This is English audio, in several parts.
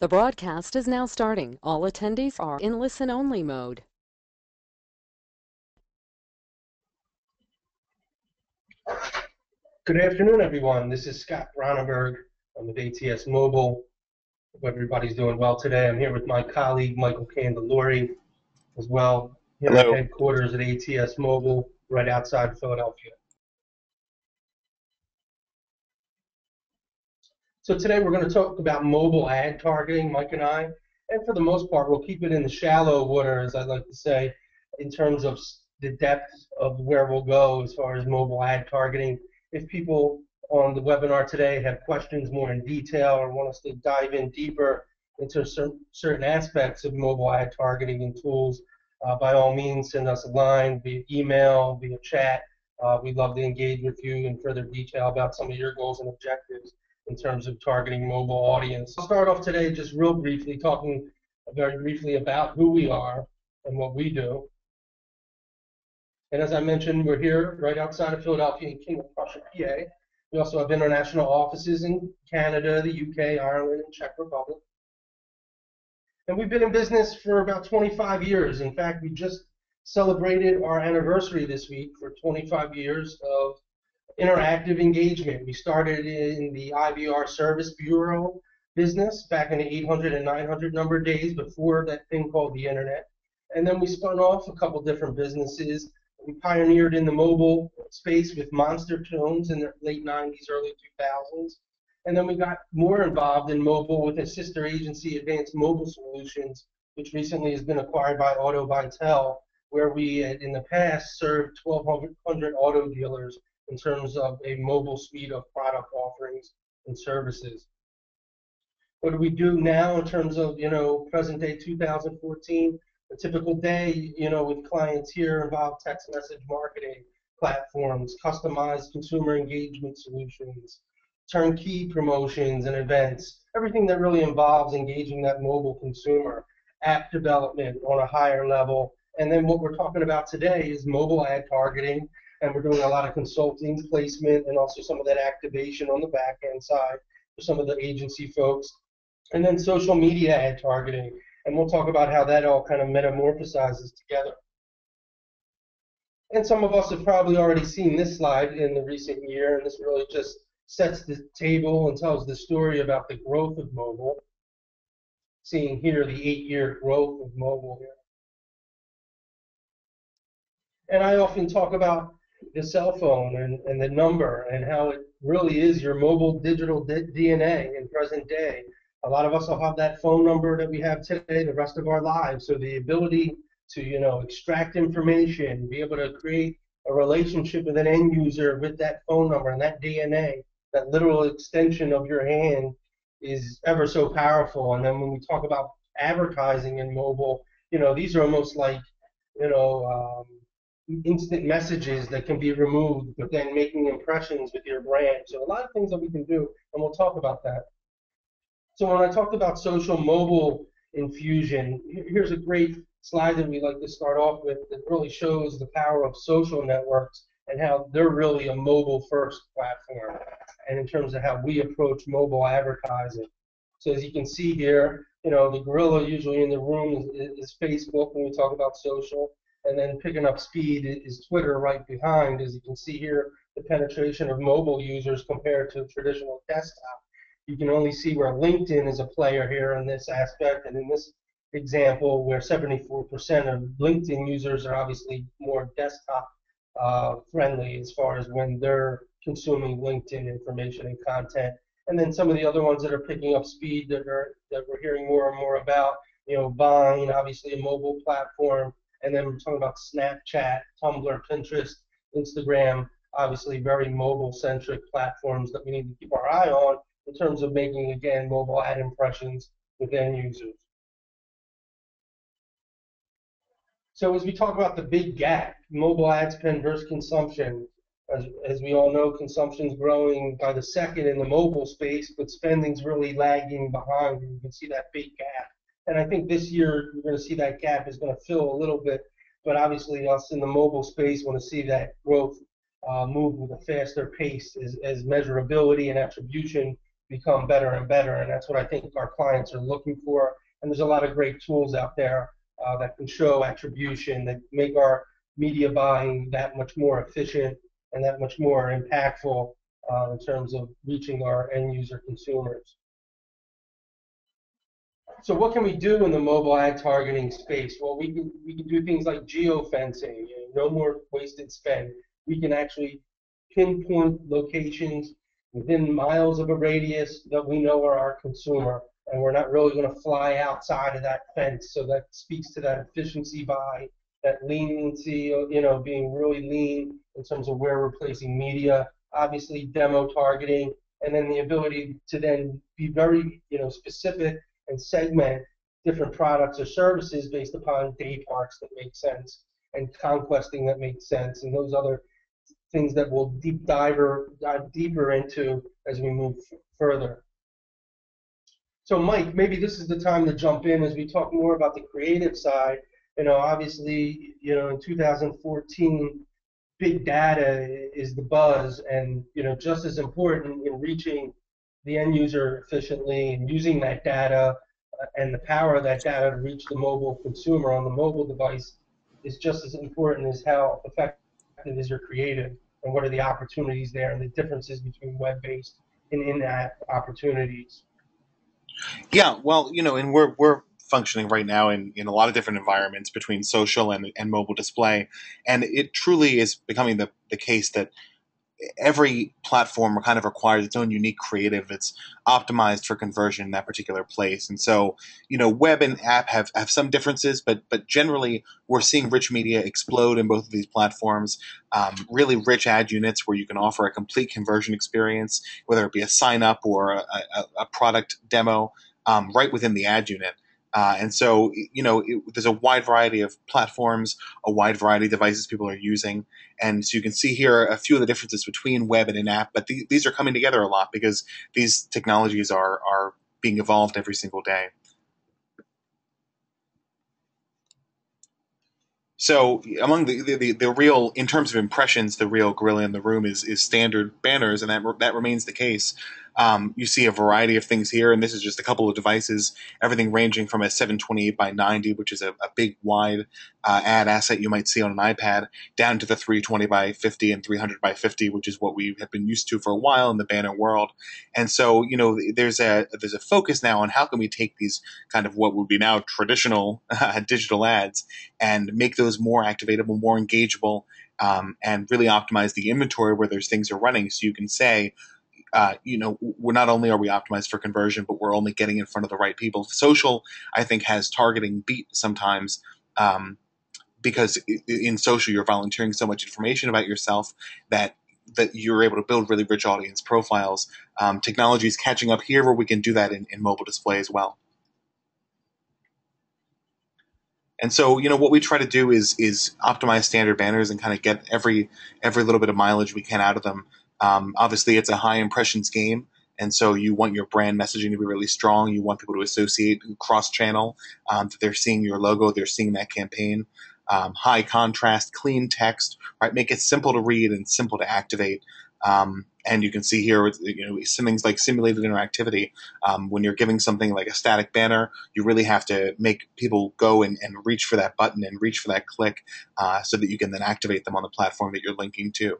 The broadcast is now starting. All attendees are in listen-only mode. Good afternoon, everyone. This is Scott Ronneberg. I'm with ATS Mobile. Hope everybody's doing well today. I'm here with my colleague, Michael Candelori, as well, here at Hello. headquarters at ATS Mobile, right outside Philadelphia. So today we're going to talk about mobile ad targeting, Mike and I, and for the most part, we'll keep it in the shallow water, as I like to say, in terms of the depth of where we'll go as far as mobile ad targeting. If people on the webinar today have questions more in detail or want us to dive in deeper into certain aspects of mobile ad targeting and tools, by all means, send us a line via email, via chat. We'd love to engage with you in further detail about some of your goals and objectives in terms of targeting mobile audience. I'll start off today just real briefly, talking very briefly about who we are and what we do. And as I mentioned, we're here right outside of Philadelphia in King of Prussia, PA. We also have international offices in Canada, the UK, Ireland, and Czech Republic. And we've been in business for about 25 years. In fact, we just celebrated our anniversary this week for 25 years of interactive engagement. We started in the IVR Service Bureau business back in the 800 and 900 number days before that thing called the internet. And then we spun off a couple different businesses. We pioneered in the mobile space with Monster Tunes in the late 90s, early 2000s. And then we got more involved in mobile with a sister agency, Advanced Mobile Solutions, which recently has been acquired by Auto Vitel, where we in the past served 1,200 auto dealers in terms of a mobile suite of product offerings and services. What do we do now in terms of, present day 2014? A typical day, with clients here involve text message marketing platforms, customized consumer engagement solutions, turnkey promotions and events, everything that really involves engaging that mobile consumer, app development on a higher level. And then what we're talking about today is mobile ad targeting, and we're doing a lot of consulting, placement, and also some of that activation on the back end side for some of the agency folks. And then social media ad targeting, and we'll talk about how that all kind of metamorphosizes together. And some of us have probably already seen this slide in the recent year, and this really just sets the table and tells the story about the growth of mobile. Seeing here the 8-year growth of mobile here. And I often talk about the cell phone and the number and how it really is your mobile digital DNA in present day. A lot of us will have that phone number that we have today the rest of our lives. So the ability to, extract information, be able to create a relationship with an end user with that phone number and that DNA, that literal extension of your hand, is ever so powerful. And then when we talk about advertising in mobile, these are almost like, instant messages that can be removed, but then making impressions with your brand. So a lot of things that we can do, and we'll talk about that. So when I talked about social mobile infusion, here's a great slide that we like to start off with that really shows the power of social networks and how they're really a mobile-first platform, and in terms of how we approach mobile advertising. So as you can see here, the gorilla usually in the room is Facebook when we talk about social. And then picking up speed is Twitter right behind. As you can see here, the penetration of mobile users compared to traditional desktop. You can only see where LinkedIn is a player here in this aspect, and in this example, where 74% of LinkedIn users are obviously more desktop friendly as far as when they're consuming LinkedIn information and content. And then some of the other ones that are picking up speed that we're hearing more and more about, Vine, obviously a mobile platform. And then we're talking about Snapchat, Tumblr, Pinterest, Instagram, obviously very mobile-centric platforms that we need to keep our eye on in terms of making, again, mobile ad impressions with end users. So as we talk about the big gap, mobile ad spend versus consumption, as we all know, consumption's growing by the second in the mobile space, but spending's really lagging behind. You can see that big gap. And I think this year we're going to see that gap is going to fill a little bit, but obviously us in the mobile space want to see that growth move with a faster pace as measurability and attribution become better and better. And that's what I think our clients are looking for. And there's a lot of great tools out there that can show attribution, that make our media buying that much more efficient and that much more impactful in terms of reaching our end user consumers. So what can we do in the mobile ad targeting space? Well, we can do things like geofencing, no more wasted spend. We can actually pinpoint locations within miles of a radius that we know are our consumer, and we're not really going to fly outside of that fence. So that speaks to that efficiency buy, that leniency, being really lean in terms of where we're placing media. Obviously, demo targeting, and then the ability to then be very, specific and segment different products or services based upon day parts that make sense and conquesting that makes sense and those other things that we'll dive deeper into as we move further. So Mike, maybe this is the time to jump in as we talk more about the creative side. Obviously, in 2014, big data is the buzz, and just as important in reaching the end user efficiently and using that data and the power of that data to reach the mobile consumer on the mobile device is just as important as how effective is your creative and what are the opportunities there and the differences between web-based and in-app opportunities. Yeah, well, and we're functioning right now in a lot of different environments between social and mobile display, and it truly is becoming the case that every platform kind of requires its own unique creative that's optimized for conversion in that particular place. And so, web and app have some differences, but generally we're seeing rich media explode in both of these platforms. Really rich ad units where you can offer a complete conversion experience, whether it be a sign up or a product demo, right within the ad unit. And so, there's a wide variety of platforms, a wide variety of devices people are using. And so you can see here a few of the differences between web and in-app, but these are coming together a lot because these technologies are being evolved every single day. So among the real, in terms of impressions, the real gorilla in the room is standard banners, and that remains the case. You see a variety of things here, and this is just a couple of devices, everything ranging from a 728 by 90, which is a big, wide ad asset you might see on an iPad, down to the 320 by 50 and 300 by 50, which is what we have been used to for a while in the banner world. And so, there's a focus now on how can we take these kind of what would be now traditional digital ads and make those more activatable, more engageable, and really optimize the inventory where those things are running. So you can say, we're not only are we optimized for conversion, but we're only getting in front of the right people. Social, I think, has targeting beat sometimes because in social you're volunteering so much information about yourself that you're able to build really rich audience profiles. Technology is catching up here where we can do that in mobile display as well. And so, what we try to do is optimize standard banners and kind of get every little bit of mileage we can out of them. Obviously, it's a high impressions game, and so you want your brand messaging to be really strong. You want people to associate cross-channel, that they're seeing your logo, they're seeing that campaign. High contrast, clean text, right? Make it simple to read and simple to activate. And you can see here, some things like simulated interactivity. When you're giving something like a static banner, you really have to make people go and reach for that button and reach for that click so that you can then activate them on the platform that you're linking to.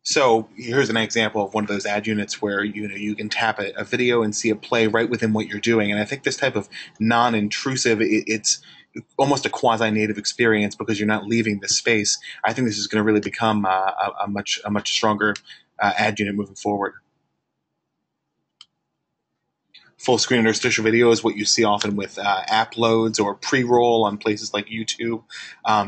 So here's an example of one of those ad units where you can tap a video and see it play right within what you're doing. And I think this type of non-intrusive, it's almost a quasi-native experience because you're not leaving the space. I think this is going to really become a much stronger ad unit moving forward. Full-screen interstitial video is what you see often with app loads or pre-roll on places like YouTube.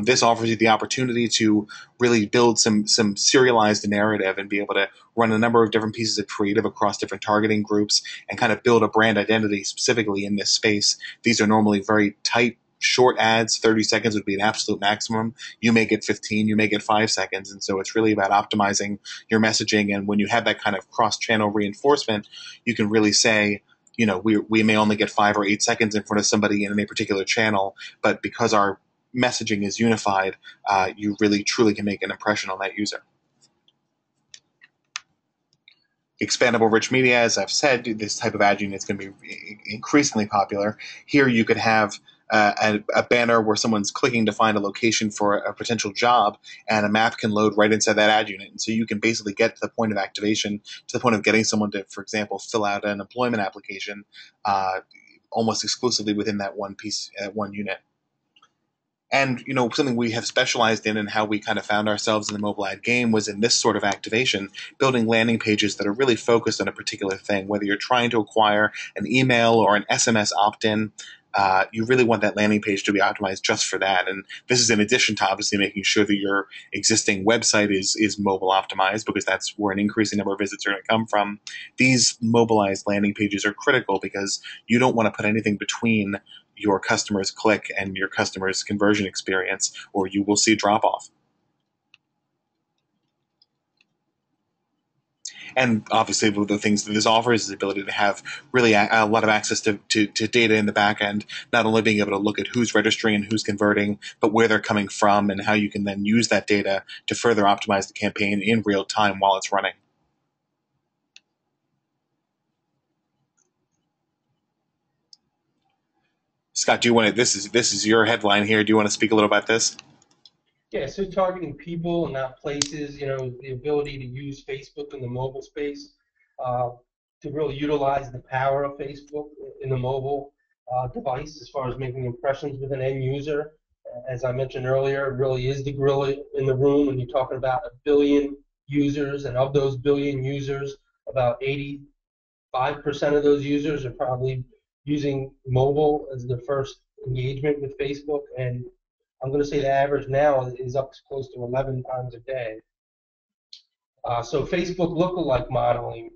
This offers you the opportunity to really build some serialized narrative and be able to run a number of different pieces of creative across different targeting groups and kind of build a brand identity specifically in this space. These are normally very tight, short ads. 30 seconds would be an absolute maximum. You may get 15, you may get 5 seconds. And so it's really about optimizing your messaging. And when you have that kind of cross-channel reinforcement, you can really say, we may only get 5 or 8 seconds in front of somebody in any particular channel, but because our messaging is unified, you really truly can make an impression on that user. Expandable rich media, as I've said, this type of ad unit is going to be increasingly popular. Here you could have a banner where someone's clicking to find a location for a potential job, and a map can load right inside that ad unit. And so you can basically get to the point of activation, to the point of getting someone to, for example, fill out an employment application almost exclusively within that one piece, one unit. And something we have specialized in and how we kind of found ourselves in the mobile ad game was in this sort of activation, building landing pages that are really focused on a particular thing. Whether you're trying to acquire an email or an SMS opt-in, you really want that landing page to be optimized just for that. And this is in addition to obviously making sure that your existing website is mobile optimized, because that's where an increasing number of visits are going to come from. These mobilized landing pages are critical because you don't want to put anything between your customer's click and your customer's conversion experience, or you will see a drop-off. And obviously, one of the things that this offers is the ability to have really a lot of access to data in the back end, not only being able to look at who's registering and who's converting, but where they're coming from and how you can then use that data to further optimize the campaign in real time while it's running. Scott, do you want to? This is your headline here. Do you want to speak a little about this? Yeah, so targeting people and not places, the ability to use Facebook in the mobile space, to really utilize the power of Facebook in the mobile device as far as making impressions with an end user. As I mentioned earlier, it really is the gorilla in the room when you're talking about 1 billion users, and of those 1 billion users, about 85% of those users are probably using mobile as their first engagement with Facebook, and I'm going to say the average now is up close to 11 times a day. So Facebook lookalike modeling,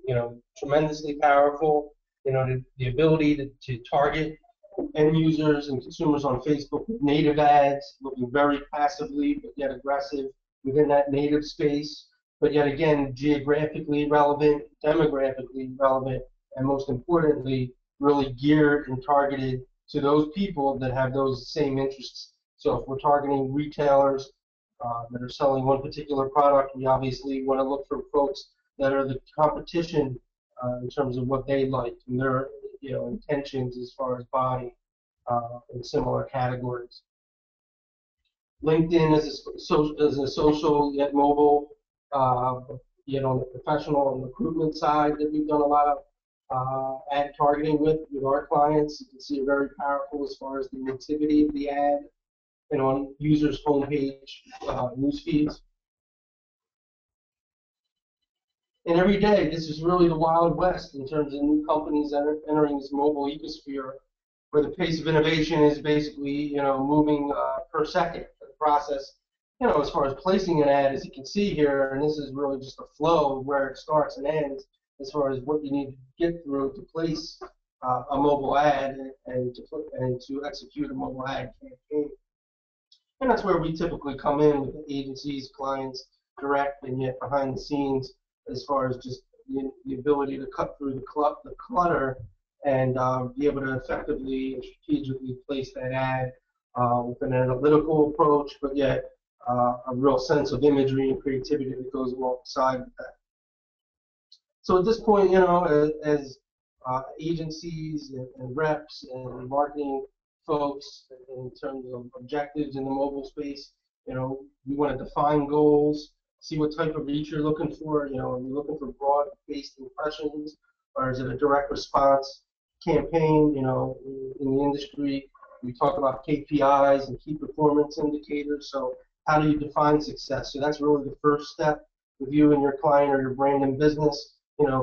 tremendously powerful. The ability to target end users and consumers on Facebook with native ads, looking very passively but yet aggressive within that native space, but yet again geographically relevant, demographically relevant, and most importantly, really geared and targeted to those people that have those same interests. So if we're targeting retailers that are selling one particular product, we obviously want to look for folks that are the competition in terms of what they like and their intentions as far as buying in similar categories. LinkedIn is a social yet mobile, on the professional and recruitment side that we've done a lot of ad targeting with our clients. You can see it very powerful as far as the nativity of the ad and on users' homepage news feeds. And every day, this is really the Wild West in terms of new companies entering this mobile ecosphere, where the pace of innovation is basically, moving per second. The process, as far as placing an ad, as you can see here, and this is really just a flow of where it starts and ends, as far as what you need to get through to place a mobile ad and to execute a mobile ad campaign. And that's where we typically come in with agencies, clients, direct, and yet behind the scenes, as far as just the ability to cut through the clutter and be able to effectively and strategically place that ad with an analytical approach, but yet a real sense of imagery and creativity that goes alongside with that. So at this point, as agencies and reps and marketing folks in terms of objectives in the mobile space, we want to define goals, see what type of reach you're looking for. Are you looking for broad-based impressions, or is it a direct response campaign? In the industry, we talk about KPIs and key performance indicators. So how do you define success? So that's really the first step with you and your client or your brand and business.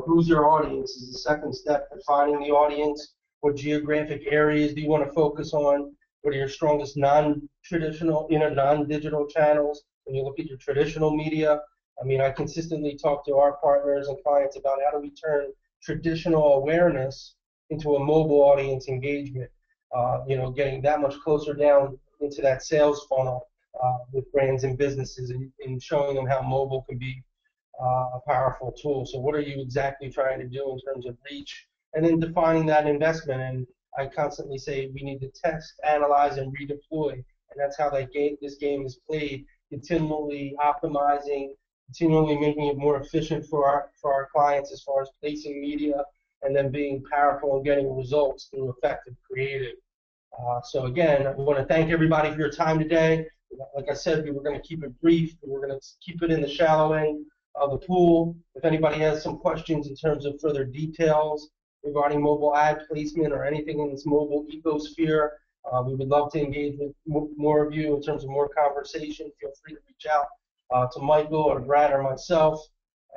Who's your audience is the second step, defining the audience. What geographic areas do you want to focus on? What are your strongest non-traditional, non-digital channels? When you look at your traditional media, I consistently talk to our partners and clients about how do we turn traditional awareness into a mobile audience engagement, getting that much closer down into that sales funnel with brands and businesses and showing them how mobile can be a powerful tool. So what are you exactly trying to do in terms of reach? And then defining that investment. And I constantly say we need to test, analyze, and redeploy and that's how this game is played, continually optimizing, continually making it more efficient for our clients as far as placing media and then being powerful and getting results through effective creative. So again, I want to thank everybody for your time today. Like I said, we were going to keep it brief. We were going to keep it in the shallow end of the pool. If anybody has some questions in terms of further details regarding mobile ad placement or anything in this mobile ecosphere, we would love to engage with more of you in terms of more conversation. Feel free to reach out to Michael or Brad or myself,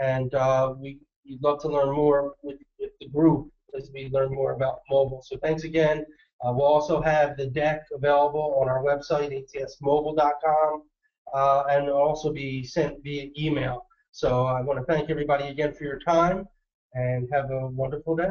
and we'd love to learn more with the group as we learn more about mobile. So thanks again. We'll also have the deck available on our website, atsmobile.com, and it'll also be sent via email. So I want to thank everybody again for your time, and have a wonderful day.